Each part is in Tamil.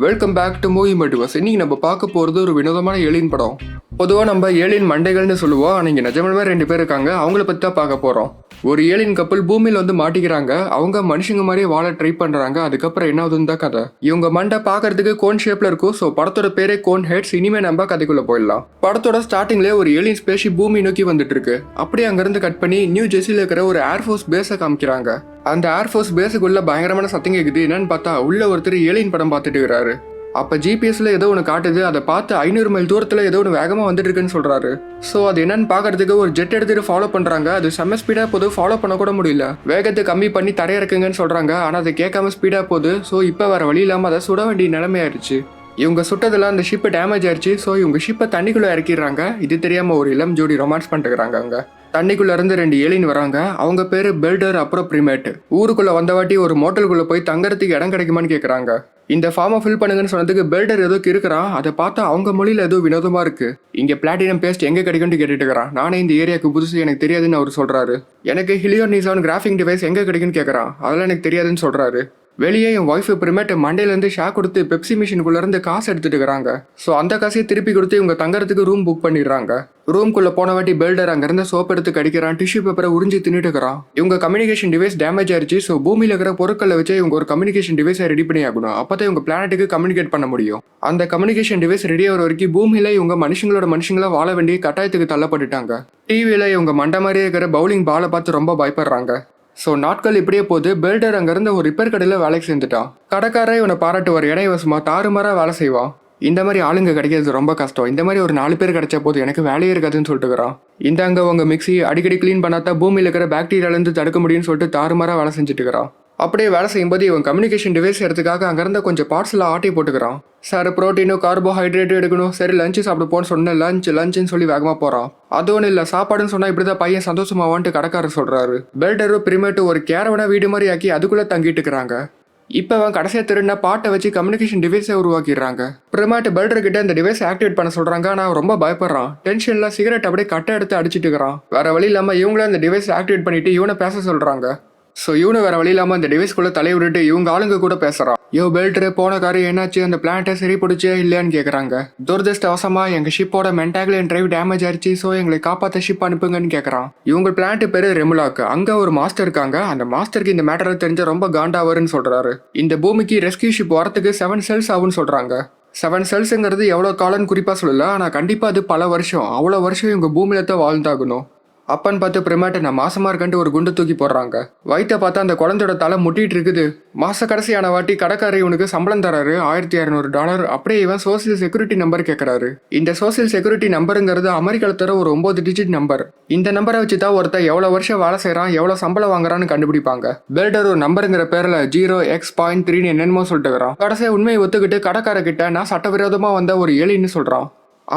Welcome back to movie multiverse. இன்னைக்கு நம்ம பார்க்க போகிறது ஒரு வினோதமான ஏலியன் படம். பொதுவாக நம்ம ஏலியன் மண்டைகள்னு சொல்லுவோம். ஆனால் இங்கே நிஜமாலுமே 2 பேர் இருக்காங்க. அவங்கள பற்றி தான் பார்க்க போகிறோம். ஒரு ஏலியன் கப்பல் பூமியில் வந்து மாட்டிக்கிறாங்க. அவங்க மனுஷங்க மாதிரியே வாழ ட்ரை பண்ணுறாங்க. அதுக்கப்புறம் என்ன ஆகுதுன்னு தான் கதை. இவங்க மண்டை பார்க்கறதுக்கு கோன் ஷேப்பில் இருக்கும். ஸோ படத்தோட பேரே கோன் ஹெட்ஸ். இனிமேல் நம்ம கதைக்குள்ளே போயிடலாம். படத்தோட ஸ்டார்டிங்லேயே ஒரு ஏலியன் ஸ்பேஷிப் பூமி நோக்கி வந்துட்டு இருக்கு. அப்படியே அங்கேருந்து கட் பண்ணி நியூ ஜெர்சியில் இருக்கிற ஒரு ஏர்ஃபோர்ஸ் பேஸை காமிக்கிறாங்க. அந்த ஏர்ஃபோர்ஸ் பேஸுக்குள்ள பயங்கரமான சத்தம் கேட்குது. என்னன்னு பார்த்தா உள்ள ஒருத்தர் ஏலியன் படம் பார்த்துட்டு இருக்கிறாரு. அப்போ ஜிபிஎஸ்ல ஏதோ ஒன்று காட்டுது. அதை பார்த்து 500 மைல் தூரத்தில் ஏதோ ஒன்று வேகமாக வந்துட்டு இருக்குன்னு சொல்றாரு. ஸோ அது என்னன்னு பார்க்கறதுக்கு ஒரு ஜெட் எடுத்துட்டு ஃபாலோ பண்ணுறாங்க. அது செம்ம ஸ்பீடாக போது, ஃபாலோ பண்ண கூட முடியல. வேகத்தை கம்மி பண்ணி தரையிறக்குங்கன்னு சொல்றாங்க. ஆனால் அதை கேட்காம ஸ்பீடாக போகுது. ஸோ இப்போ வேற வழி இல்லாமல் அதை சுட வேண்டிய நிலைமை ஆயிடுச்சு. இவங்க சுட்டதெல்லாம் அந்த ஷிப்பு டேமேஜ் ஆயிடுச்சு. ஸோ இவங்க ஷிப்பை தண்ணிக்குள்ளே இறக்கிடுறாங்க. இது தெரியாம ஒரு இளம் ஜோடி ரொமான்ஸ் பண்ணிட்டுக்கிறாங்க. அங்கே தண்ணிக்குள்ள இருந்து 2 ஏலியன் வராங்க. அவங்க பேரு பெல்டர் அப்புறம் பிரிமேட். ஊருக்குள்ள வந்த வாட்டி ஒரு மோட்டலுக்குள்ள போய் தங்கறதுக்கு இடம் கிடைக்குமான்னு கேட்கறாங்க. இந்த ஃபார்மை ஃபில் பண்ணுங்கன்னு சொன்னதுக்கு பெல்டர் ஏதோ இருக்கிறான். அதை பார்த்தா அவங்க மொழியில ஏதோ வினோதமா இருக்கு. இங்க பிளாட்டினம் பேஸ்ட் எங்க கிடைக்கும்னு கேட்டுட்டு இருக்கிறான். நானே இந்த ஏரியாவுக்கு புதுசு, எனக்கு தெரியாதுன்னு அவர் சொல்றாரு. எனக்கு ஹிலியோன் நிசான் கிராஃபிக் டிவைஸ் எங்க கிடைக்குன்னு கேட்கறான். அதெல்லாம் எனக்கு தெரியாதுன்னு சொல்றாரு. வெளியே என் ஒய்ஃபு பிரிமேட் மண்டையிலேருந்து ஷாக் கொடுத்து பெப்சி மிஷினுக்குள்ளேருந்து காசு எடுத்துட்டு இருக்கிறாங்க. ஸோ அந்த காசையை திருப்பி கொடுத்து இவங்க தங்கறதுக்கு ரூம் புக் பண்ணிடுறாங்க. ரூம்குள்ளே போன வாட்டி பெல்டர் அங்கேருந்து சோப் எடுத்து கடிக்கிறான். டிஷ்யூ பேப்பரை உறிஞ்சி தின்னுட்டு இருக்கிறான். இவங்க கம்யூனிகேஷன் டிவைஸ் டேமேஜ் ஆயிடுச்சு. ஸோ பூமியில் இருக்கிற பொருட்களை வச்சு இவங்க ஒரு கம்யூனிகேஷன் டிவைஸை ரெடி பண்ணி ஆகணும். அப்போ தான் இவங்க பிளானட்டுக்கு கம்யூனிகேட் பண்ண முடியும். அந்த கம்யூனிகேஷன் டிவைஸ் ரெடி ஆகிற வரைக்கும் பூமியில் இவங்க மனுஷங்களா வாழ வேண்டிய கட்டாயத்துக்கு தள்ளப்பட்டுட்டாங்க. டிவியில் இவங்க மண்டை மாதிரியே இருக்கிற பவுலிங் பாலை பார்த்து ரொம்ப பயப்படுறாங்க. ஸோ நாட்கள் இப்படியே போது. பெல்டர் அங்கேருந்து ஒரு ரிப்பேர் கடையில் வேலைக்கு சேர்ந்துட்டான். கடைக்காரே இவனை பாராட்டுவார். இடைவசமா தாறுமாறாக வேலை செய்வான். இந்த மாதிரி ஆளுங்க கிடைக்கிறது ரொம்ப கஷ்டம். இந்த மாதிரி ஒரு 4 பேர் கிடைச்சா போது, எனக்கு வேலையே இருக்காதுன்னு சொல்லிட்டுக்கிறான். இந்தாங்க உங்க மிக்ஸி, அடிக்கடி க்ளீன் பண்ணாதான் பூமியில் இருக்கிற பாக்டீரியாலேருந்து தடுக்க முடியும்னு சொல்லிட்டு தாறுமாறாக வேலை செஞ்சுட்டு இருக்கிறான். அப்படியே வேலை செய்யும்போது இவன் கம்யூனிகேஷன் டிவைஸ் எடுத்துக்காக அங்கேருந்து கொஞ்சம் பார்ட்ஸில் ஆட்டி போட்டுக்கிறான். சார் ப்ரோட்டீனும் கார்போஹைட்ரேட்டும் எடுக்கணும். சரி லஞ்சு சாப்பிடுப்போன்னு சொன்னேன். லஞ்சுன்னு சொல்லி வேகமாக போகிறான். அது ஒன்றும் இல்லை, சாப்பாடுன்னு சொன்னால் இப்படி தான் பையன் சந்தோஷமாவான்ட்டு கடைக்காரர் சொல்கிறாரு. பெல்டரும் பிரிமேட்டும் ஒரு கேரவனா வீடு மாதிரி ஆக்கி அதுக்குள்ளே தங்கிட்டு இருக்கிறாங்க. இப்போ அவன் கடைசியாக திருடின பாட்டை வச்சு கம்யூனிகேஷன் டிவைஸை உருவாக்கிடுறாங்க. பிரிமேட் பெல்டர் கிட்ட இந்த டிவைஸை ஆக்டிவேட் பண்ண சொல்கிறாங்க. ஆனால் அவன் ரொம்ப பயப்படுறான். டென்ஷனில் சிகரெட் அப்படியே கட்டை எடுத்து அடிச்சிட்டு இருக்கிறான். வேற வழி இல்லாமல் இவங்களும் அந்த டிவைஸை ஆக்டிவேட் பண்ணிட்டு இவனை பேச சொல்கிறாங்க. ஸோ இவனு வேற வழி இல்லாமல் அந்த டிவைஸ்குள்ளே தலையை விட்டுட்டு இவங்க ஆளுங்க கூட பேசுகிறான். பெல்டரு போன காரியம் என்னாச்சு, அந்த பிளான்ட்டை சரி பிடிச்சே இல்லையான்னு கேட்குறாங்க. துரதிருஷ்டவசமாக எங்கள் ஷிப்போட மென்டாக்லியன் டிரைவ் டேமேஜ் ஆயிடுச்சு. ஸோ எங்களை காப்பாற்ற ஷிப் அனுப்புங்கன்னு கேட்குறான். இவங்க பிளான்ட் பேர் ரெமுலாக். அங்கே ஒரு மாஸ்டர் இருக்காங்க. அந்த மாஸ்டருக்கு இந்த மேட்டரை தெரிஞ்ச ரொம்ப காண்டாவருன்னு சொல்கிறாரு. இந்த பூமிக்கு ரெஸ்கியூ ஷிப் வரத்துக்கு 7 செல்ஸ் ஆகும்னு சொல்கிறாங்க. 7 செல்ஸுங்கிறது எவ்வளோ காலம்னு குறிப்பாக சொல்லல. ஆனால் கண்டிப்பாக அது பல வருஷம். அவ்வளோ வருஷம் இவங்க பூமியில தான் வாழ்ந்தாகணும். அப்பன்னு பார்த்து பிரிமேட்டை நான் மாசமாக இருக்கன்ட்டு ஒரு குண்டு தூக்கி போடுறாங்க. வயிற்ற பார்த்தா அந்த குழந்தையோட தலை முட்டிட்டு இருக்குது. மாச கடைசியான வாட்டி கடைக்காரர் இவனுக்கு சம்பளம் தராரு $1200. அப்படியே இவன் சோசியல் செக்யூரிட்டி நம்பர் கேட்கறாரு. இந்த சோசியல் செக்யூரிட்டி நம்பருங்கிறது அமெரிக்காவில் தர ஒரு 9 டிஜிட் நம்பர். இந்த நம்பரை வச்சு தான் ஒருத்தர் எவ்வளோ வருஷம் வேலை செய்கிறான், எவ்வளோ சம்பளம் வாங்குறான்னு கண்டுபிடிப்பாங்க. பெல்டர் ஒரு நம்பருங்கிற பேரில் 0x.3 என்னென்னமோ சொல்லிட்டு வரான். கடைசியாக உண்மையை ஒத்துக்கிட்டு கடைக்காரர்கிட்ட நான் சட்டவிரோதமாக வந்த ஒரு ஏலின்னு சொல்கிறான்.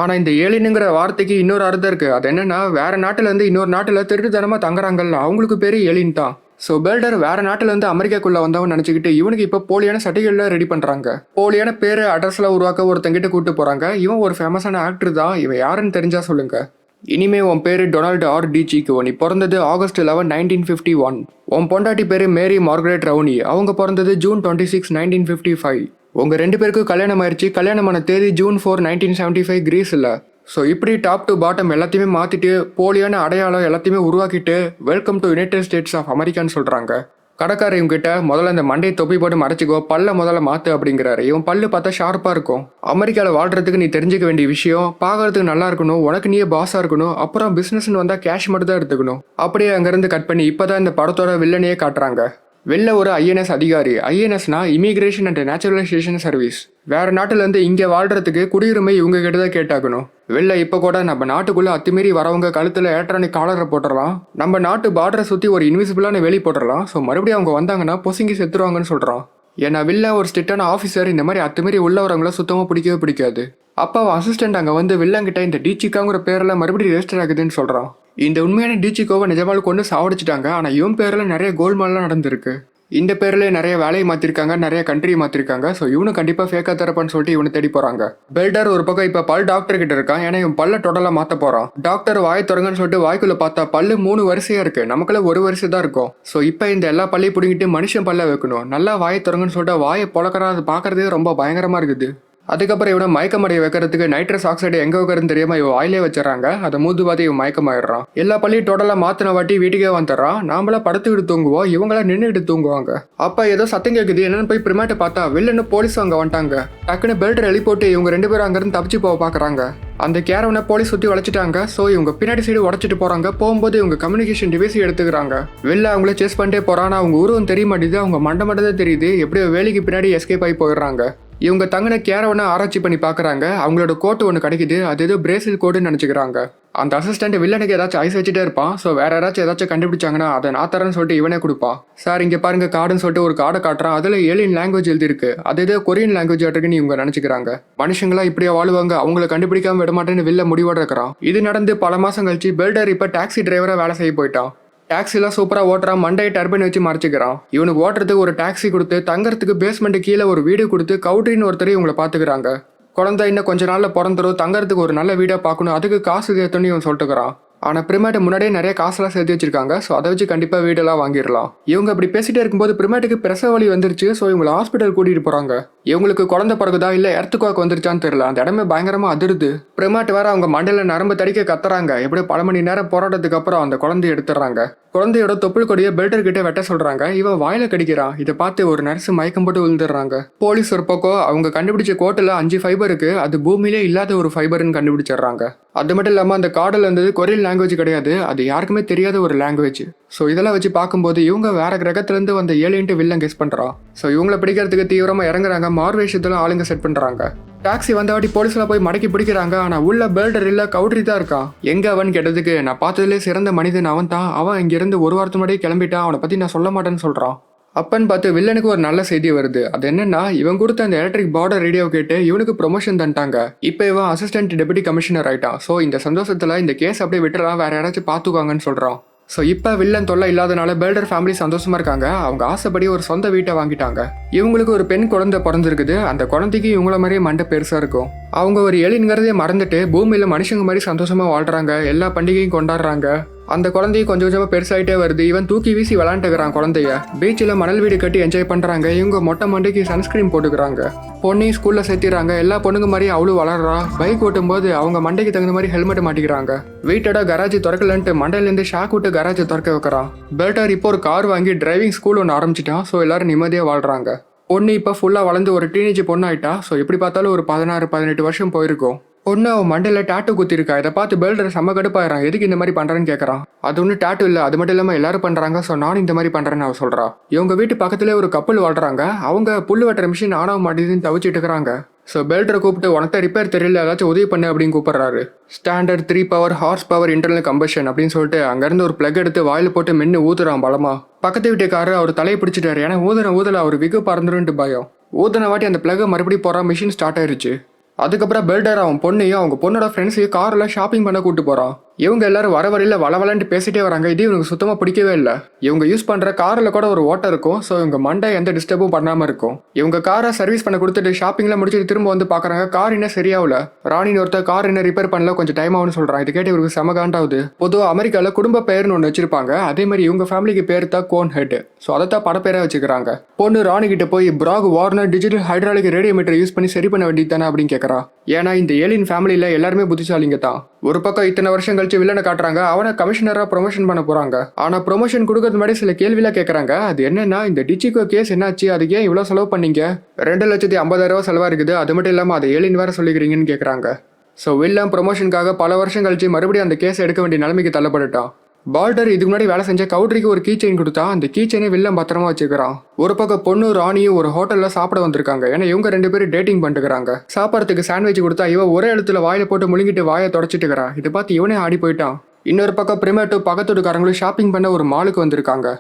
ஆனால் இந்த ஏலினுங்கிற வார்த்தைக்கு இன்னொரு அர்த்தம் இருக்குது. அது என்னன்னா, வேற நாட்டிலேருந்து இன்னொரு நாட்டில் திருட்டுத்தனமாக தங்குறாங்கல்ல, அவங்களுக்கு பேர் ஏலின் தான். ஸோ பெல்டர் வேற நாட்டிலேருந்து அமெரிக்காக்குள்ளே வந்தவன் நினச்சிக்கிட்டு இவனுக்கு இப்போ போலியான சர்டிஃபிகேட்லாம் ரெடி பண்ணுறாங்க. போலியான பேர் அட்ரஸ்லாம் உருவாக்க ஒருத்தங்கிட்ட கூப்பிட்டு போகிறாங்க. இவன் ஒரு ஃபேமஸான ஆக்டர் தான். இவன் யாருன்னு தெரிஞ்சா சொல்லுங்க. இனிமே உன் பேர் டொனால்டு ஆர் டி சிக்கோ. நீ பிறந்தது August 11, 1951. உன் பொண்டாட்டி பேர் மேரி மார்கரெட் ரவுனி. அவங்க பிறந்தது June 26, 1955. உங்கள் 2 பேருக்கும் கல்யாணம் ஆயிடுச்சு. கல்யாணமான தேதி June 4, 1975 கிரீஸில். ஸோ இப்படி டாப் டு பாட்டம் எல்லாத்தையுமே மாற்றிட்டு போலியான அடையாளம் எல்லாத்தையுமே உருவாக்கிட்டு welcome to United States of அமெரிக்கான்னு சொல்கிறாங்க. கடைக்காரர் இவங்கிட்ட முதல்ல இந்த மண்டையை தொப்பி போட்டு மறைச்சிக்கோ, பல்ல முதல்ல மாற்று அப்படிங்கிறாரு. இவன் பல்லு பார்த்தா ஷார்ப்பாக இருக்கும். அமெரிக்காவில் வாழ்கிறதுக்கு நீ தெரிஞ்சுக்க வேண்டிய விஷயம், பார்க்கறதுக்கு நல்லா இருக்கணும், உனக்கு நீயே பாஸாக இருக்கணும், அப்புறம் பிஸ்னஸ்ன்னு வந்தால் கேஷ் மட்டும் தான் எடுத்துக்கணும். அப்படியே அங்கேருந்து கட் பண்ணி இப்போ தான் இந்த படத்தோட வில்லனையே காட்டுறாங்க. வெளில ஒரு INS அதிகாரி. INSனா இமிகிரேஷன் அண்ட் நேச்சுரலைசேஷன் சர்வீஸ். வேற நாட்டிலேருந்து இங்கே வாழ்றதுக்கு குடியுரிமை இவங்க கிட்ட தான் கேட்டாகணும். வெளில இப்போ கூட நம்ம நாட்டுக்குள்ளே அத்துமீறி வரவங்க கழுத்தில் எலக்ட்ரானிக் காலரை போட்டுடலாம். நம்ம நாட்டு பார்டரை சுற்றி ஒரு இன்விசிபிளான வேலி போட்டுடலாம். ஸோ மறுபடியும் அவங்க வந்தாங்கன்னா பொசுங்கி செத்துருவாங்கன்னு சொல்கிறான். ஏன்னா வில்ல ஒரு ஸ்ட்ரிக்டான ஆஃபீஸர். இந்த மாதிரி அத்துமீறி உள்ளவரவங்கள சுத்தமாக பிடிக்கவே பிடிக்காது. அப்போ அவன் அசிஸ்டன்ட் அங்கே வந்து வில்லங்கிட்ட இந்த டிச்சிக்காங்கிற பேரில் மறுபடியும் ரெஜிஸ்டர் ஆகுதுன்னு சொல்கிறான். இந்த உண்மையான டிச்சிக்கோவை நிஜமாலும் கொண்டு சாவடிச்சிட்டாங்க. ஆனால் இவன் பேரில் நிறைய கோல்மால்லாம் நடந்திருக்கு. இந்த பேர்ல நிறைய வேலையை மாத்திருக்காங்க, நிறைய கண்ட்ரி மாத்திருக்காங்க. ஸோ இவனு கண்டிப்பா ஃபேக்கா தரப்பான்னு சொல்லிட்டு இவனை தேடி போறாங்க. பெல்டர் ஒரு பக்கம் இப்ப பல் டாக்டர் கிட்ட இருக்கான். ஏன்னா இவன் பல்ல டோட்டலா மாத்த போறான். டாக்டர் வாய் திறங்கன்னு சொல்லிட்டு வாய்க்குள்ள பார்த்தா பல்லு 3 வரிசையா இருக்கு. நமக்குள்ள ஒரு வரிசை தான் இருக்கும். ஸோ இப்ப இந்த எல்லா பல்லையும் பிடிங்கிட்டு மனுஷன் பல்ல வைக்கணும். நல்லா வாயை திறங்கன்னு சொல்லிட்டு வாயை பொழக்கிறா. அது பாக்குறதே ரொம்ப பயங்கரமா இருக்குது. அதுக்கப்புறம் இவனை மயக்கமடைய வைக்கிறதுக்கு நைட்ரஸ் ஆக்சைடு எங்க வைக்கிறதுன்னு தெரியாம இவன் வாயிலே வச்சிடறாங்க. அதை மூது பார்த்து இவன் மயக்கமாயிடுறான். எல்லா பள்ளியும் டோட்டலா மாத்தின வாட்டி வீட்டுக்கே வந்துடுறான். நாமளா படுத்துக்கிட்டு தூங்குவோம், இவங்களா நின்றுட்டு தூங்குவாங்க. அப்ப ஏதோ சத்தம் கேக்குது. என்னன்னு போய் பிரிமேட்டை பார்த்தா வில்லன்னு போலீஸ் அங்க வந்துட்டாங்க. டக்குன்னு பெல்டர் எழுதி போட்டு இவங்க 2 பேரும் அங்கிருந்து தப்பிச்சு போக பாக்குறாங்க. அந்த கேரவனை போலீஸ் சுத்தி வளைச்சிட்டாங்க. ஸோ இவங்க பின்னாடி சைடு உடச்சிட்டு போறாங்க. போகும்போது இவங்க கம்யூனிகேஷன் டிவைஸ் எடுத்துக்கிறாங்க. வெளில அவங்கள சேஸ் பண்ணிட்டே போறான். அவங்க உருவம் தெரிய மாட்டேது, அவங்க மண்டை மட்டும் தான் தெரியுது. எப்படியோ வேலைக்கு பின்னாடி எஸ்கேப் ஆகி போயிடுறாங்க. இவங்க தங்கின கேரவனை ஆராய்ச்சி பண்ணி பார்க்குறாங்க. அவங்களோட கோட்டு ஒன்று கிடைக்குது. அது ஏதோ பிரேசில் கோடுன்னு நினச்சிக்கிறாங்க. அந்த அசிஸ்டன்ட் வில்லனுக்கு ஏதாச்சும் ஐஸ் வச்சுட்டே இருப்பான். ஸோ வேற யாராச்சும் ஏதாச்சும் கண்டுபிடிச்சாங்கன்னா அதை நான் தரேன்னு சொல்லிட்டு இவனே கொடுப்பான். சார் இங்கே பாருங்க கார்டுன்னு சொல்லிட்டு ஒரு கார்டை காட்டுறான். அதில் ஏலியன் லாங்குவேஜ் எழுதிருக்கு. அது ஏதோ கொரியன் லாங்குவேஜ் இருக்குன்னு இவங்க நினச்சிக்கிறாங்க. மனுஷங்களா இப்படியே வாழுவாங்க, அவங்கள கண்டுபிடிக்காம விட மாட்டேன்னு வில்ல முடிவோட இருக்கிறான். இது நடந்து பல மாதம் கழிச்சு பெல்டர் இப்போ டாக்ஸி டிரைவராக வேலை செய்ய போயிட்டான். டாக்ஸிலாம் சூப்பராக ஓட்டுறான். மண்டையை டர்பைன் வச்சு மறைச்சிக்கிறான். இவனுக்கு ஓட்டுறதுக்கு ஒரு டாக்ஸி கொடுத்து தங்கறதுக்கு பேஸ்மெண்ட் கீழே ஒரு வீடு கொடுத்து கவுட்ரின்னு ஒருத்தர் இவங்களை பார்த்துக்கிறாங்க. குழந்தை இன்னும் கொஞ்ச நாளில் பிறந்துரும், தங்கறதுக்கு ஒரு நல்ல வீடாக பார்க்கணும், அதுக்கு காசு சேர்த்துன்னு இவன் சொல்லிட்டுக்கிறான். ஆனால் பிரிமேட்டு முன்னாடியே நிறைய காசுலாம் சேர்த்து வச்சிருக்காங்க. ஸோ அதை வச்சு கண்டிப்பாக வீடெல்லாம் வாங்கிடலாம். இவங்க அப்படி பேசிட்டே இருக்கும்போது பிரிமேட்டுக்கு பிரசவ வலி வந்துருச்சு. ஸோ இவங்களை ஹாஸ்பிட்டல் கூட்டிகிட்டு போகிறாங்க. இவங்களுக்கு குழந்தை பிறகுதா இல்லை எர்த்துக்குவாக்கு வந்துருச்சான்னு தெரியல. அந்த இடமே பயங்கரமாக அதிருது. பிரிமேட் வேற அவங்க மண்டையில் நரம்பு தடிக்க கத்துறாங்க. எப்படியும் பல மணி நேரம் போராட்டத்துக்கு அப்புறம் அந்த குழந்தைய எடுத்துடுறாங்க. குழந்தையோட தொப்புள் கொடியை பெல்டர் கிட்ட வெட்ட சொல்றாங்க. இவன் வாயில கடிக்கிறான். இதை பார்த்து ஒரு நர்ஸ் மயக்கம் போட்டு விழுந்துடுறாங்க. போலீஸ் ஒரு பக்கம் அவங்க கண்டுபிடிச்ச கோட்டில் 5 ஃபைபர் இருக்கு. அது பூமியிலே இல்லாத ஒரு ஃபைபர்னு கண்டுபிடிச்சிடுறாங்க. அது மட்டும் இல்லாமல் அந்த கார்டில் இருந்தது கொரியன் லாங்குவேஜ் கிடையாது. அது யாருக்குமே தெரியாத ஒரு லாங்குவேஜ். ஸோ இதெல்லாம் வச்சு பார்க்கும்போது இவங்க வேற கிரகத்திலேருந்து வந்த ஏலியன்ட்டு வில்லன் கெஸ் பண்ணுறான். ஸோ இவங்களை பிடிக்கிறதுக்கு தீவிரமாக இறங்குறாங்க. மார்வேஷத்தில் ஆளுங்க செட் பண்ணுறாங்க. டாக்ஸி வந்தவாட்டி போலீஸ்ல போய் மடக்கி பிடிக்கிறாங்க. ஆனால் உள்ள பெல்டர் இல்லை கவுட்ரி தான் இருக்கான். எங்க அவன் கேட்டதுக்கு நான் பார்த்ததுலேயே சிறந்த மனிதன் அவன் தான். அவன் இங்கிருந்து ஒரு வாரத்து முன்னாடியே கிளம்பிட்டான். அவனை பற்றி நான் சொல்ல மாட்டேன்னு சொல்கிறான். அப்பன்னு பார்த்து வில்லனுக்கு ஒரு நல்ல செய்தி வருது. அது என்னன்னா இவன் கொடுத்த அந்த எலக்ட்ரிக் பார்டர் ரேடியோ கேட்டு இவனுக்கு ப்ரொமோஷன் தந்துட்டாங்க. இப்போ இவன் அசிஸ்டன்ட் டெபுட்டி கமிஷனர் ஆயிட்டான். ஸோ இந்த சந்தோஷத்தில் இந்த கேஸ் அப்படியே விட்டுறலாம், வேற யாராச்சும் பார்த்துக்குவாங்கன்னு சொல்கிறான். ஸோ இப்போ வில்லன் தொல்லை இல்லாதனால பெல்டர் ஃபேமிலி சந்தோஷமா இருக்காங்க. அவங்க ஆசைப்படி ஒரு சொந்த வீட்டை வாங்கிட்டாங்க. இவங்களுக்கு ஒரு பெண் குழந்தை பிறந்திருக்குது. அந்த குழந்தைக்கு இவங்கள மாதிரியே மண்டை பெருசா இருக்கும். அவங்க ஒரு ஏலியன்கிறதே மறந்துட்டு பூமியில மனுஷங்க மாதிரி சந்தோஷமா வாழ்றாங்க. எல்லா பண்டிகையும் கொண்டாடுறாங்க. அந்த குழந்தையும் கொஞ்சம் கொஞ்சமா பெருசாயிட்டே வருது. இவன் தூக்கி வீசி விளாண்டுக்கிறான் குழந்தைய. பீச்சில் மணல் வீடு கட்டி என்ஜாய் பண்றாங்க. இவங்க மொட்டை மண்டைக்கு சன்ஸ்கிரீன் போட்டுக்கிறாங்க. பொண்ணையும் ஸ்கூல்ல சேர்த்திடுறாங்க. எல்லா பொண்ணுங்க மாதிரி அவளும் வளர்றா. பைக் ஓட்டும் போது அவங்க மண்டைக்கு தகுந்த மாதிரி ஹெல்மெட் மாட்டிக்கிறாங்க. வீட்டோட கராஜ் திறக்கலன்ட்டு மண்டையிலேருந்து ஷாக் விட்டு கராஜை திறக்க வைக்கிறான். பெல்டர் இப்போ ஒரு கார் வாங்கி டிரைவிங் ஸ்கூல் ஒன்று ஆரம்பிச்சிட்டான். ஸோ எல்லாரும் நிம்மதியாக வாழ்றாங்க. பொண்ணு இப்போ ஃபுல்லாக வளர்ந்து ஒரு டீனேஜ் பொண்ணு ஆயிட்டா. ஸோ எப்படி பார்த்தாலும் ஒரு 16-18 வருஷம் போயிருக்கும். பொண்ணு அவன் மண்டையில் டாட்டு குத்திருக்கா. இதை பார்த்து பெல்டர் செம்ம கடுப்பாயிரான். எதுக்கு இந்த மாதிரி பண்ணுறேன்னு கேட்குறான். அது ஒன்றும் டாட்டு இல்லை, அது மட்டும் இல்லாமல் எல்லாரும் பண்ணுறாங்க. ஸோ நானும் இந்த மாதிரி பண்ணுறேன்னு அவன் சொல்கிறா. இவங்க வீட்டு பக்கத்துலேயே ஒரு கப்பல் வாழ்றாங்க. அவங்க புல் வெட்டுற மிஷின் ஆனவ மாட்டேதுன்னு தவிச்சிட்டு இருக்கிறாங்க. ஸோ பெல்டரை கூப்பிட்டு உனக்கு ரிப்பேர் தெரியல, ஏதாச்சும் உதவி பண்ணு அப்படின்னு கூப்பிட்றாரு. Standard 3 power horse power internal combustion அப்படின்னு சொல்லிட்டு அங்கேருந்து ஒரு பிளக் எடுத்து வாயில் போட்டு மென்று ஊதுறான் பலமா. பக்கத்து வீட்டுக்காரரு அவர் தலையை பிடிச்சிட்டாரு. ஏன்னா ஊதல அவர் விகு பறந்துருன்ட்டு பயம். ஊதன வாட்டி அந்த பிளக்கை மறுபடியும் போகிறான். மிஷின் ஸ்டார்ட் ஆயிருச்சு. அதுக்கப்புறம் பெல்டர் அவன் பொண்ணையும் அவங்க பொண்ணோட ஃப்ரெண்ட்ஸையும் காரில் ஷாப்பிங் பண்ண கூப்பிட்டு போகிறான். இவங்க எல்லாரும் வர வரையில் வளவலன்ட்டு பேசிட்டே வராங்க. இது இவனுக்கு சுத்தமாக பிடிக்கவே இல்லை. இவங்க யூஸ் பண்ணுற காரில் கூட ஒரு ஓட்டை இருக்கும். ஸோ இவங்க மண்டை எந்த டிஸ்டர்பும் பண்ணாமல் இருக்கும். இவங்க காரை சர்வீஸ் பண்ண கொடுத்துட்டு ஷாப்பிங்லாம் முடிச்சுட்டு திரும்ப வந்து பார்க்குறாங்க. கார் இன்னும் சரியாகல. ராணின்னு ஒருத்தர் கார் இன்னும் ரிப்பேர் பண்ணல, கொஞ்சம் டைம் ஆகும்னு சொல்கிறான். இது கேட்டு இவருக்கு செம காண்டாகுது. பொதுவாக அமெரிக்காவில் குடும்ப பெயர்னு ஒன்று வச்சிருப்பாங்க. அதே மாதிரி இவங்க ஃபேமிலிக்கு பேர் தான் கோன் ஹெட். ஸோ அதை தான் படப்பேராக வச்சுக்கிறாங்க. பொண்ணு ராணி கிட்ட போய் பிராக் Warner digital hydraulic radiometer use பண்ணி சரி பண்ண வேண்டியது தானே அப்படின்னு கேட்குறா. ஏன்னா இந்த ஏலியன் ஃபேமிலியில் எல்லாருமே புத்திசாலிங்க தான். ஒரு பக்கம் இத்தனை வருஷம் கழிச்சு வில்லனை காட்டுறாங்க. அவனை கமிஷனரா ப்ரொமோஷன் பண்ண போறாங்க. ஆனா ப்ரொமோஷன் கொடுக்கறது முன்னாடி சில கேள்விலாம் கேட்கறாங்க. அது என்னன்னா இந்த டிச்சிகோ கேஸ் என்னாச்சு, அதுக்கு ஏன் இவ்வளவு செலவு பண்ணீங்க? 2,50,000 செலவா இருக்குது. அது மட்டும் இல்லாம அதை ஏலியன் வேற சொல்லிக்கிறீங்கன்னு கேட்கறாங்க. ஸோ வில்லன் ப்ரொமோஷனுக்காக பல வருஷம் கழிச்சு மறுபடியும் அந்த கேஸ் எடுக்க வேண்டிய நிலைமைக்கு தள்ளப்பட்டுட்டான். பால்டர் இதுக்கு முன்னாடி வேலை செஞ்ச கவுட்ரிக்கு ஒரு கீ செயின் கொடுத்தா. அந்த கீ செயினை வில்லன் பத்திரமா வச்சுக்கிறான். ஒரு பக்கம் பொண்ணு ராணியும் ஒரு ஹோட்டல்ல சாப்பிட வந்திருக்காங்க. ஏன்னா இவங்க 2 பேரும் டேட்டிங் பண்ணிட்டுக்கிறாங்க. சாப்பிட்றதுக்கு சாண்ட்விச் கொடுத்தா இவ ஒரே இடத்துல வாயில போட்டு முழுங்கிட்டு வாயை தொடச்சிட்டுக்கிறான். இதை பார்த்து இவனே ஆடி போயிட்டான். இன்னொரு பக்கம் பிரிமேட்டு பக்கத்துக்காரங்களும் ஷாப்பிங் பண்ண ஒரு மாலுக்கு வந்திருக்காங்க.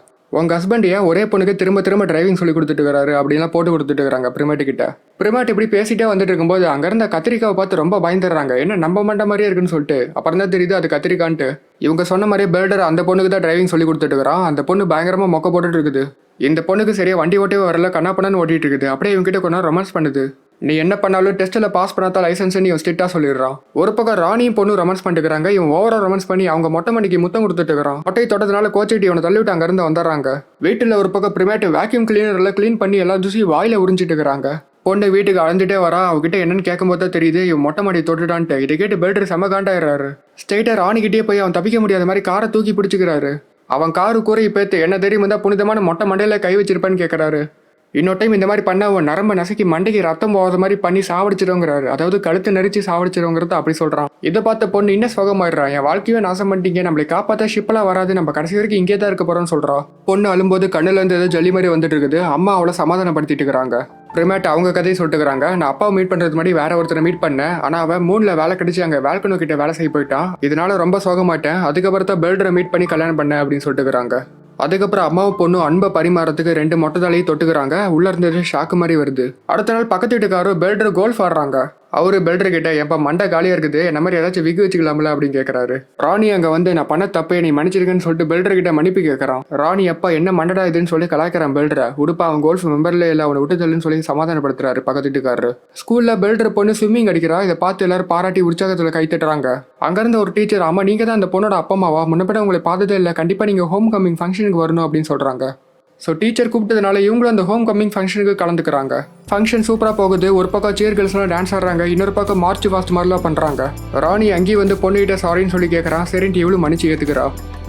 உங்க ஹஸ்பண்ட் ஏன் ஒரே பொண்ணுக்கு திரும்ப திரும்ப டிரைவிங் சொல்லி கொடுத்துட்டு இருக்காரு அப்படின்லாம் போட்டு கொடுத்துட்டு இருக்காங்க பிரிமேட்டு கிட்ட. பிரிமேட் இப்படி பேசிட்டே வந்துட்டு இருக்கும்போது அங்கிருந்த கத்திரிக்காவை பார்த்து ரொம்ப பயந்துடுறாங்க. என்ன நம்ப மாட்ட மாதிரியே இருக்குன்னு சொல்லிட்டு. அப்புறம் தான் தெரியுது அது கத்திரிக்கான்ட்டு. இவங்க சொன்ன மாதிரியே பெல்டர் அந்த பொண்ணுக்கு தான் டிரைவிங் சொல்லி கொடுத்துட்டு இருக்கிறான். அந்த பொண்ணு பயங்கரமா மொக்க போட்டுட்டு இருக்குது. இந்த பொண்ணுக்கு சரியா வண்டி ஓட்டவே வரல, கண்ணாப்பண்ணு ஓட்டிட்டு இருக்குது. அப்படியே இவங்க கிட்ட கொஞ்ச நேரம் ரொமான்ஸ் பண்ணுது. நீ என்ன பண்ணாலும் டெஸ்ட்டில் பாஸ் பண்ணாதான் லைசன்ஸ் நீ ஸ்ட்ரிக்டா சொல்லிடுறான். ஒரு பக்கம் ராணியும் பொண்ணு ரொமான்ஸ் பண்ணிட்டுக்கிறாங்க. இவன் ஓவரா ரொமான்ஸ் பண்ணி அவங்க மொட்டை மணிக்கு முத்தம் கொடுத்துட்டு இருக்கிறான். மொட்டை தொட்டதுனால கோச்சிட்டு இவனை தள்ளிவிட்டு அங்க இருந்து வந்துடுறாங்க. வீட்டில் ஒரு பக்கம் பிரிமேட் வேக்யூம் கிளீனர்ல கிளீன் பண்ணி எல்லா தூசியும் வாயில உறிஞ்சிட்டு இருக்கிறாங்க. பொண்ணு வீட்டுக்கு அழந்துட்டே வரா. அவகிட்ட என்னன்னு கேட்கும் போது தெரியுது இவன் மொட்டை மாடி தொட்டுட்டான்ட்டு. இதை கேட்டு பெல்டர் செம காண்டாயிடுறாரு. ஸ்ட்ரெயிட்டா ராணிக்கிட்டே போய் அவன் தப்பிக்க முடியாத மாதிரி காரை தூக்கி பிடிச்சிக்கிறாரு. அவன் காரு கூரை பேத்து என்ன தெரியும் தான் புனிதமான மொட்டை மண்டையில கை வச்சிருப்பான்னு கேட்கறாரு. இன்னொரு டைம் இந்த மாதிரி பண்ண அவன் நரம்ப நசுக்கி மண்டைக்கு ரத்தம் போகாத மாதிரி பண்ணி சாவடிச்சிடுங்கிறாரு. அதாவது கழுத்து நெரிச்சு சாவடிச்சிடுங்கிறத அப்படி சொல்றான். இதை பார்த்த பொண்ணு இன்னும் சுகமாயிடுறான். என் வாழ்க்கையே நாசம் பண்ணிட்டீங்க, நம்மளை காப்பாற்ற ஷிப்பெல்லாம் வராது, நம்ம கடைசி வரைக்கும் இங்கே தான் இருக்க போறோம்னு சொல்றா. பொண்ணு அழும்போது கண்ணுல இருந்து ஏதோ ஜல்லி மாதிரி வந்துட்டு இருக்குது. அம்மா அவளை சமாதானப்படுத்திட்டு இருக்கிறாங்க. பிரிமேட் அவங்க கதையை சொல்லிட்டுக்கிறாங்க. நான் அப்பாவை மீட் பண்றது மாதிரி வேற ஒருத்தரை மீட் பண்ணேன். ஆனா அவன் மூணுல வேலை கிடைச்சி அங்க வேல்கனோ கிட்ட வேலை செய்ய போயிட்டான். இதனால ரொம்ப சோகமாட்டேன். அதுக்கப்புறம் தான் பெல்டரை மீட் பண்ணி கல்யாணம் பண்ணேன் அப்படின்னு சொல்லிட்டுக்கிறாங்க. அதுக்கப்புறம் அம்மாவும் பொண்ணும் அன்பை பரிமாறத்துக்கு 2 மொட்டை தலையை தொட்டுக்கிறாங்க. உள்ள இருந்தது ஷாக்கு மாதிரி வருது. அடுத்த நாள் பக்கத்து வீட்டுக்காரரும் பெல்டர் கோல்ஃப் ஆடுறாங்க. அவரு பெல்டர் கிட்ட எப்ப மண்டை காலியா இருக்குது, என்ன மாதிரி ஏதாச்சும் விக்கு வச்சுக்கலாம்ல அப்படின்னு கேட்கறாரு. ராணி அங்க வந்து நான் பண்ண தப்பே நீ மன்னிச்சிருக்கேன்னு சொல்லிட்டு பெல்டர் கிட்ட மன்னிப்பு கேட்கறான். ராணி அப்பா என்ன மண்டடா இதுன்னு சொல்லி கலாய்க்கிறான் பெல்டரை. உடுப்பா அவன் கோல்ஃப் மெம்பர்ல இல்ல, அவனை விட்டு தள்ளுன்னு சொல்லி சமாதானப்படுத்துறாரு பக்கத்து வீட்டுக்காரரு. ஸ்கூல்ல பெல்டர் பொண்ணு ஸ்விம்மிங் அடிக்கிறா. இதை பார்த்து எல்லாரும் பாராட்டி உற்சாகத்துல கை தட்டுறாங்க. அங்கிருந்த ஒரு டீச்சர், ஆமா நீங்க தான் அந்த பொண்ணோட அப்பா அம்மாவா, முன்னப்பட உங்களை பார்த்ததே இல்லை, கண்டிப்பா நீங்க ஹோம் கமிங் ஃபங்க்ஷனுக்கு வரணும் அப்படின்னு சொல்றாங்க. ஸோ டீச்சர் கூப்பிட்டதுனால இவங்களும் அந்த ஹோம் கம்மிங் ஃபங்க்ஷனுக்கு கலந்துக்கிறாங்க. ஃபங்க்ஷன் சூப்பராக போகுது. ஒரு பக்கம் சேர் கேர்ள்ஸ்லாம் டான்ஸ் ஆடுறாங்க. இன்னொரு பக்கம் மார்ச் பாஸ்ட் மாதிரிலாம் பண்ணுறாங்க. ராணி அங்கேயும் வந்து பொண்ணுகிட்ட சாரின்னு சொல்லி கேட்குறான். சரின்ட்டு இவ்வளோ மன்னிச்சு ஏற்றுக்கிறா.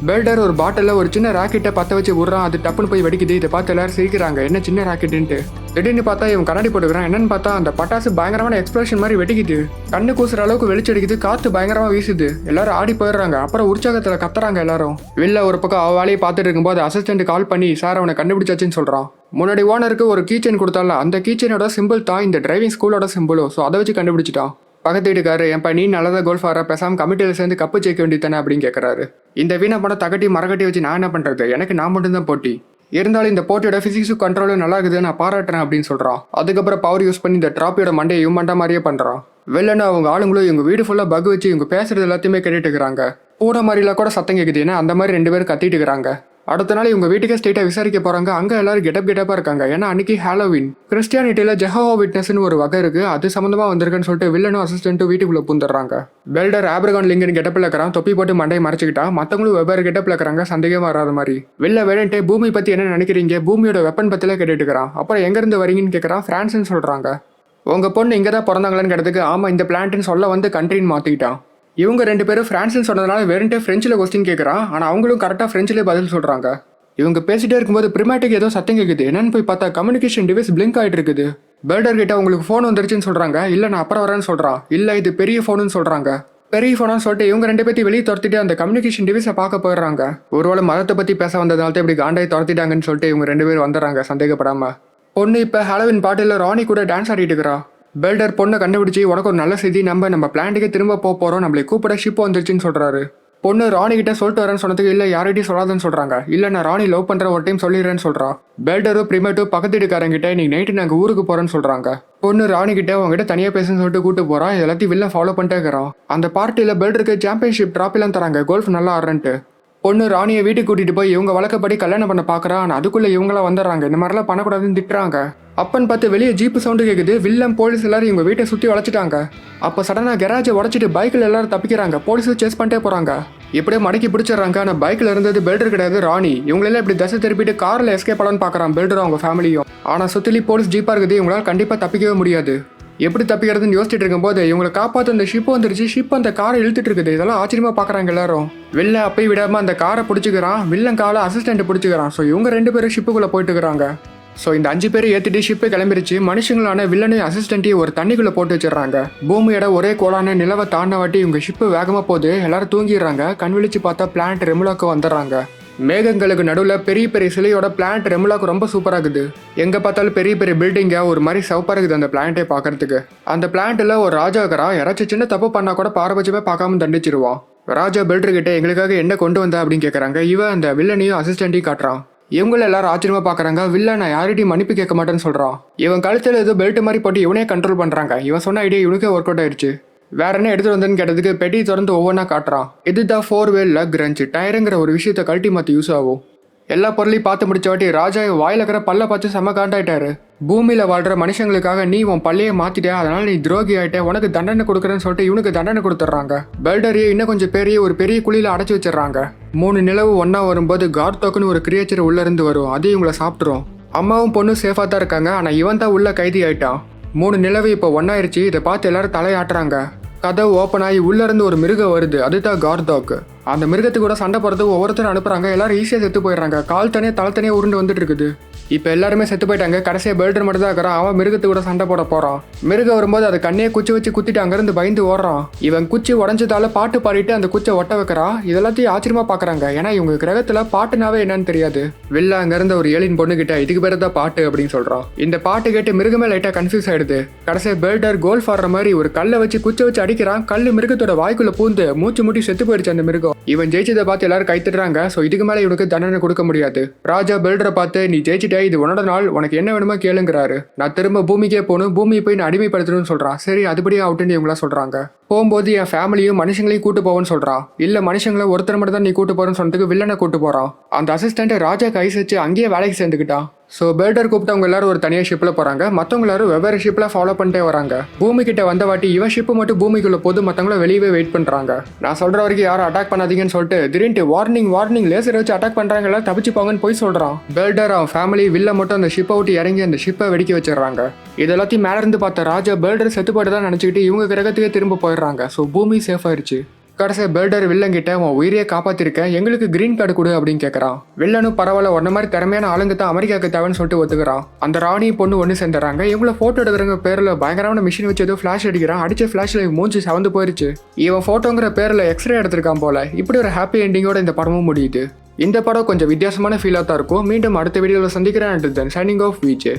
பெல்டர் ஒரு பாட்டிலில் ஒரு சின்ன ராக்கெட்டை பற்ற வச்சு விட்றான். அது டப்புன்னு போய் வெடிக்குது. இதை பார்த்து எல்லாரும் சிரிக்கிறாங்க. என்ன சின்ன ராக்கெட்டுன்ட்டு. திடீர்னு பார்த்தா இவன் கண்ணாடி போட்டுக்கிறான். என்னன்னு பார்த்தா அந்த பட்டாசு பயங்கரமான எக்ஸ்ப்ளோஷன் மாதிரி வெடிக்குது. கண்ணு கூசுற அளவுக்கு வெளிச்சடிக்குது. காற்று பயங்கரமாக வீசுது. எல்லாரும் ஆடி போயிடுறாங்க. அப்புறம் உற்சாகத்தில் கத்துறாங்க எல்லாரும். வெளில ஒரு பக்கம் அவ வேலையை பார்த்துட்டு இருக்கும்போது அசிஸ்டன்ட் கால் பண்ணி சார் அவனை கண்டுபிடிச்சாச்சுன்னு சொல்கிறான். முன்னாடி ஓனருக்கு ஒரு கீச்சன் கொடுத்தால அந்த கீச்சனோட சிம்பிள் தான் இந்த டிரைவிங் ஸ்கூலோட சிம்பிளோ. ஸோ அதை வச்சு கண்டுபிடிச்சிட்டான். பக்கத்து வீட்டுக்காரு, என் நீ நல்லதா கோல்ஃப் ஆடுற, பேசாம கமிட்டியில் சேர்ந்து கப்பு ஜெயிக்க வேண்டியதானே அப்படின்னு கேட்கறாரு. இந்த வீணா படம் தகட்டி மரக்கட்டி வச்சு நான் என்ன பண்றது, எனக்கு நான் மட்டும்தான் போட்டி. இருந்தாலும் இந்த போட்டியோட பிசிக்ஸு கண்ட்ரோலும் நல்லா இருக்குது, நான் பாராட்டுறேன் அப்படின்னு சொல்றான். அதுக்கப்புறம் பவர் யூஸ் பண்ணி இந்த டிராப்பியோட மண்டையை இவன் மண்டா மாதிரியே பண்றான். வெளிலன்னு அவங்க ஆளுங்களும் இவங்க வீடு ஃபுல்லாக பக் வச்சு இவங்க பேசுறது எல்லாத்தையுமே கேட்டுட்டு இருக்கிறாங்க. பூட மாதிரிலாம் கூட சத்தம் கேட்குது. ஏன்னா அந்த மாதிரி 2 பேரும் கத்திட்டு இருக்கிறாங்க. அடுத்த நாள் இவங்க வீட்டுக்கே ஸ்ட்ரெயிட்டாக விசாரிக்க போறாங்க. அங்கே எல்லாரும் கெட்டப்பாக இருக்காங்க. ஏன்னா அன்னைக்கு ஹாலோவின். கிறிஸ்டியானிட்டியில் ஜெஹோவா விட்னஸ்னு ஒரு வகை இருக்கு, அது சம்மந்தமாக வந்திருக்குன்னு சொல்லிட்டு வில்லனும் அசிஸ்டன்ட்டும் வீட்டுக்குள்ள பூந்துடுறாங்க. பெல்டர் ஆப்ரகான் லிங்கன் கெட்டப்பில் இருக்கிறான். தொப்பி போட்டு மண்டையை மறைச்சிக்கிட்டா. மற்றவங்களும் வெவ்வேறு கெட்டப்பில் இருக்கிறாங்க. சந்தேகமாக வராத மாதிரி. வெளில வேணுன்ட்டு பூமி பற்றி என்ன நினைக்கிறீங்க, பூமியோட வெப்பன் பற்றிலாம் கேட்டுட்டு இருக்கிறான். அப்புறம் எங்கேருந்து வரீங்கன்னு கேட்குறான். ஃப்ரான்ஸ்ன்னு சொல்கிறாங்க. உங்க பொண்ணு இங்கே தான் பிறந்தாங்களான்னு கேட்டதுக்கு ஆமாம் இந்த பிளான்ட்னு சொல்ல வந்து கண்ட்ரின்னு மாற்றிக்கிட்டான். இவங்க 2 பேரும் ஃப்ரான்ஸ்னு சொன்னதுனால வேறுன்ட்டு ஃப்ரெஞ்சில் கொஸ்டின் கேட்குறான். ஆனால் அவங்களும் கரெக்டாக ஃப்ரெஞ்சிலே பதில் சொல்கிறாங்க. இவங்க பேசிட்டே இருக்கும்போது பிரிமேட்டுக்கு ஏதோ சத்தம் கேட்குது. என்னன்னு போய் பார்த்தா கம்யூனிகேஷன் டிவைஸ் பிளிங்க் ஆகிட்டு இருக்குது. பெல்டர் கிட்ட உங்களுக்கு ஃபோன் வந்துருச்சுன்னு சொல்கிறாங்க. இல்லை நான் அப்புறம் வரேன்னு சொல்கிறான். இல்லை இது பெரிய ஃபோனுன்னு சொல்கிறாங்க. பெரிய ஃபோனான்னு சொல்லிட்டு இவங்க 2 பேர்த்தையும் வெளியே துரத்திட்டு அந்த கம்யூனிகேஷன் டிவைஸை பார்க்க போயிடுறாங்க. ஒருவேளை மதத்தை பற்றி பேச வந்ததால இப்படி காண்டாய் துரத்திட்டாங்கன்னு சொல்லிட்டு இவங்க 2 பேர் வந்துடுறாங்க சந்தேகப்படாம. பொண்ணு இப்போ ஹாலோவின் பாட்டில் ராணி கூட டான்ஸ் ஆடிட்டு இருக்கிறா. பெல்டர் பொண்ணை கண்டுபிடிச்சி உனக்கு ஒரு நல்ல செய்தி, நம்ம பிளான்ட்டுக்கே திரும்ப போகிறோம், நம்மளை கூப்பிட ஷிப் வந்துருச்சுன்னு சொல்கிறாரு. பொண்ணு ராணி கிட்ட சொல்லிட்டு வரேன்னு சொன்னதுக்கு இல்லை யார்கிட்டையும் சொல்லாதுன்னு சொல்கிறாங்க. இல்லை நான் ராணி லவ் பண்ணுற ஒரு டைம் சொல்லிடுறேன்னு சொல்கிறான். பெல்டரும் பிரிமேட்டும் பக்கத்து வீட்டுக்காரங்கிட்ட இன்னைக்கு நைட்டு நாங்கள் ஊருக்கு போகிறேன்னு சொல்கிறாங்க. பொண்ணு ராணி கிட்ட அவங்ககிட்ட தனியாக பேசுன்னு சொல்லிட்டு கூட்டு போகிறான். எல்லாத்தையும் வில்ல ஃபாலோ பண்ணிட்டே இருக்கிறான். அந்த பார்ட்டியில் பெல்டருக்கு சாம்பியன்ஷிப் ட்ராஃபிலாம் தராங்க, கோல்ஃப் நல்லா ஆடுறேன்ட்டு. பொண்ணு ராணியை வீட்டுக்கு கூட்டிட்டு போய் இவங்க வழக்கப்படி கல்யாணம் பண்ண பார்க்குறா. ஆனால் அதுக்குள்ளே இவங்களாம் வந்துடுறாங்க. இந்த மாதிரிலாம் பண்ணக்கூடாதுன்னு திட்டுறாங்க. அப்பன்னு பார்த்து வெளியே ஜீப்பு சவுண்டு கேட்குது. வில்லம் போலீஸ் எல்லாரும் இவங்க வீட்டை சுற்றி வளைச்சிட்டாங்க. அப்போ சடனாக கராஜை உடச்சிட்டு பைக்கில் எல்லாரும் தப்பிக்கிறாங்க. போலீஸும் சேஸ் பண்ணிட்டே போகிறாங்க. இப்படியே மடக்கி பிடிச்சிடறாங்க. ஆனால் பைக்கில் இருந்தது பெல்டர் கிடையாது, ராணி. இவங்களெல்லாம் இப்படி தசை திருப்பிட்டு காரில் எஸ்கேப் பண்ணலான்னு பார்க்குறான் பெல்டரும் அவங்க ஃபேமிலியும். ஆனால் சுற்றிலி போலீஸ் ஜீப்பாக இருக்குது. இவங்களால் கண்டிப்பாக தப்பிக்கவே முடியாது. எப்படி தப்பிக்கிறதுன்னு யோசிச்சுட்டு இருக்கும்போது இவங்களை காப்பாற்ற அந்த ஷிப் வந்துருச்சு. ஷிப் அந்த காரை இழுத்துட்டு இருக்குது. இதெல்லாம் ஆச்சரியமா பார்க்குறாங்க எல்லாரும். வெளில அப்பயும் விடாமல் அந்த காரை பிடிச்சிக்கிறான். வில்லன் காலை அசிஸ்டன்ட் பிடிச்சிக்கிறான். ஸோ இவங்க 2 பேரும் ஷிப்புக்குள்ளே போயிட்டு இருக்கிறாங்க. ஸோ இந்த 5 பேரை ஏற்றிட்டு ஷிப்பை கிளம்பிருச்சு. மனுஷங்களான வில்லனையும் அசிஸ்டன்ட்டையும் ஒரு தண்ணிக்குள்ளே போட்டு வச்சிடறாங்க. பூமியோட ஒரே கோளான நிலவை தாண்ட வாட்டி இவங்க ஷிப்பு வேகமாக போகுது. எல்லாரும் தூங்கிடுறாங்க. கண் விழிச்சு பார்த்தா பிளான்ட் ரெமுலாக்கு வந்துடுறாங்க. மேகங்களுக்கு நடுவில் பெரிய பெரிய சிலையோட பிளான்ட் ரெமுலாக்கு ரொம்ப சூப்பராக இருக்குது. எங்கே பார்த்தாலும் பெரிய பெரிய பில்டிங்கை ஒரு மாதிரி சவுப்பாக இருக்குது அந்த பிளான்ட்டை பார்க்கறதுக்கு. அந்த பிளான்ட்டில் ஒரு ராஜா இருக்கிறா. யாராச்சும் சின்ன தப்பு பண்ணால் கூட பாரபட்சமே பார்க்காம தண்டிச்சிருவான். ராஜா பெல்டர்கிட்ட எங்களுக்காக என்ன கொண்டு வந்த அப்படின்னு கேட்குறாங்க. இவன் அந்த வில்லனையும் அசிஸ்டன்ட்டையும் காட்டுறான். இவங்களும் எல்லாரும் ஆச்சரியமா பார்க்குறாங்க. வில்லன் நான் யார்கிட்டையும் மன்னிப்பு கேட்க மாட்டேன்னு சொல்கிறான். இவன் கழுத்தில் ஏதோ பெல்ட் மாதிரி போட்டு இவனே கண்ட்ரோல் பண்ணுறாங்க. இவன் சொன்ன ஐடியா இவனுக்கே ஒர்க் அவுட் ஆயிடுச்சு. வேற என்ன எடுத்துட்டு வந்தேன்னு கேட்டதுக்கு பெட்டி திறந்து ஒவ்வொன்றா காட்டுறான். இதுதான் 4 wheel லக் ரஞ்ச் டயருங்கிற ஒரு விஷயத்த கழட்டி மாற்றி யூஸ் ஆகும். எல்லா பொருளையும் பார்த்து முடிச்ச வாட்டி ராஜா வாயில இருக்கிற பல்ல பார்த்து செம்ம காண்டாயிட்டாரு. பூமியில வாழ்ற மனுஷங்களுக்காக நீ உன் பள்ளையை மாத்திட்ட, அதனால நீ துரோகி ஆயிட்ட, உனக்கு தண்டனை கொடுக்குறேன்னு சொல்லிட்டு இவனுக்கு தண்டனை கொடுத்துட்றாங்க. பெல்டரையே இன்னும் கொஞ்சம் பெரிய ஒரு பெரிய குழியில அடைச்சி வச்சிடறாங்க. 3 நிலவு ஒன்னா வரும்போது கார்தோக்குன்னு ஒரு கிரியேச்சர் உள்ள இருந்து வரும், அது இவங்களை சாப்பிட்டுரும். அம்மாவும் பொண்ணு சேஃபா தான் இருக்காங்க, ஆனா இவன் தான் உள்ள கைதி ஆயிட்டான். 3 நிலவு இப்போ ஒன்னாயிருச்சு. இதை பார்த்து எல்லாரும் தலையாட்டுறாங்க. கதவு ஓப்பன் ஆகி உள்ள இருந்து ஒரு மிருகம் வருது, அதுதான் கார்தோக். அந்த மிருகத்துக்கு கூட சண்டை போறதுக்கு ஒவ்வொருத்தரும் அனுப்புறாங்க. எல்லாரும் ஈஸியா செத்து போயிடுறாங்க. கால் தனியா தலை தனியா உருண்டு வந்துட்டு இருக்குது. இப்போ எல்லாருமே செத்து போயிட்டாங்க. கடைசியாக பெல்டர் மட்டும் தான் இருக்கிறான். அவன் மிருகத்து கூட சண்டை போட போறான். மிருகம் வரும்போது அதை கண்ணையே குச்சி வச்சு குத்திட்டு அங்கிருந்து பயந்து ஓடுறான். இவன் குச்சி உடஞ்சதால பாட்டு பாடிட்டு அந்த குச்சை ஒட்ட வைக்கிறான். இதெல்லாத்தையும் ஆச்சரியமா பாக்குறாங்க. ஏன்னா இவங்க கிரகத்துல பாட்டுனாவே என்னன்னு தெரியாது. வெளில அங்கிருந்த ஒரு ஏலின் பொண்ணு கிட்ட இதுக்கு பேரு தான் பாட்டு அப்படின்னு சொல்றான். இந்த பாட்டு கேட்டு மிருகமே லைட்டா கன்ஃபியூஸ் ஆயிடுது. கடைசியாக பெல்டர் கோல்ஃப் ஆடுற மாதிரி ஒரு கல்லை வச்சு குச்சி வச்சு அடிக்கிறான். கல்லு மிருகத்தோட வாய்க்குள்ள பூந்து மூச்சு முட்டி செத்து போயிடுச்சு அந்த மிருகம். இவன் ஜெயிச்சதை பார்த்து எல்லாரும் கைத்துடுறாங்க. ஸோ இதுக்கு மேலே இவனுக்கு தண்டனை கொடுக்க முடியாது. ராஜா பெல்டரை பார்த்து நீ ஜெயிச்சிட்ட, இது உன்னோட நாள், உனக்கு என்ன வேணுமோ கேளுங்கிறாரு. நான் திரும்ப பூமிக்கே போகணும், பூமியை போய் நான் அடிமைப்படுத்தணும்னு சொல்றான். சரி அதுபடியே அவுட்டுன்னு இவங்களா சொல்றாங்க. போகும்போது என் ஃபேமிலியும் மனுஷங்களையும் கூட்டு போவேன்னு சொல்றான். இல்ல மனுஷங்களை ஒருத்தர் மட்டும் தான் நீ கூட்டு போறேன்னு சொன்னதுக்கு வில்லனை கூட்டு போறான். அந்த அசிஸ்டன்ட் ராஜா கை வச்சு அங்கேயே வேலைக்கு சேர்ந்துக்கிட்டான். ஸோ பெல்டர் கூப்பிட்டவங்க எல்லாரும் ஒரு தனியாக ஷிப்பில் போகிறாங்க. மற்றவங்க எல்லாரும் வெவ்வேறு ஷிப்பில் ஃபாலோ பண்ணிட்டே வராங்க. பூமி கிட்ட வந்த வாட்டி இவன் ஷிப்பு மட்டும் பூமிக்குள்ள போது மற்றவங்கள வெளியவே வெயிட் பண்ணுறாங்க. நான் சொல்கிற வரைக்கும் யாரும் அட்டாக் பண்ணாதீங்கன்னு சொல்லிட்டு திடீர்னு வார்னிங் லேசர் வச்சு அட்டாக் பண்ணுறாங்க, எல்லாம் தப்பிச்சு போங்கன்னு போய் சொல்கிறான். பெல்டர் அவன் ஃபேமிலி வில்ல மட்டும் அந்த ஷிப்பை விட்டு இறங்கி அந்த ஷிப்பை வெடிக்க வச்சிடறாங்க. இது எல்லாத்தையும் மேலே இருந்து பார்த்த ராஜா பெல்டர் செத்து போட்டு தான் நினச்சிக்கிட்டு இவங்க கிரகத்துக்கே திரும்ப போயிடுறாங்க. ஸோ பூமி சேஃப் ஆயிடுச்சு. கடைசியாக பெல்டர் வில்லங்கிட்ட உன் உயிரியை காப்பாற்றிருக்கேன், எங்களுக்கு கிரீன் கார்டு கொடு அப்படின்னு கேட்குறான். வில்லனும் பரவாயில்ல, ஒன்ன மாதிரி திறமையான ஆளுங்க தான் அமெரிக்காவுக்கு தேவைன்னு சொல்லிட்டு ஒத்துக்கிறான். அந்த ராணி பொண்ணு ஒன்று சேர்ந்துறாங்க. இவங்கள ஃபோட்டோ எடுக்கிறவங்க பேரில் பயங்கரமான மிஷின் வச்சு ஏதோ ஃப்ளாஷ் அடிக்கிறான். அடிச்ச ஃப்ளாஷில் மூஞ்சி செவந்து போயிருச்சு. இவன் ஃபோட்டோங்கிற பேரில் எக்ஸ்ரே எடுத்திருக்கான் போல. இப்படி ஒரு ஹாப்பி எண்டிங்கோட இந்த படமும் முடியுது. இந்த படம் கொஞ்சம் வித்தியாசமான ஃபீலாக தான் இருக்கும். மீண்டும் அடுத்த வீடியோவில் சந்திக்கிறேன். Signing off VJ.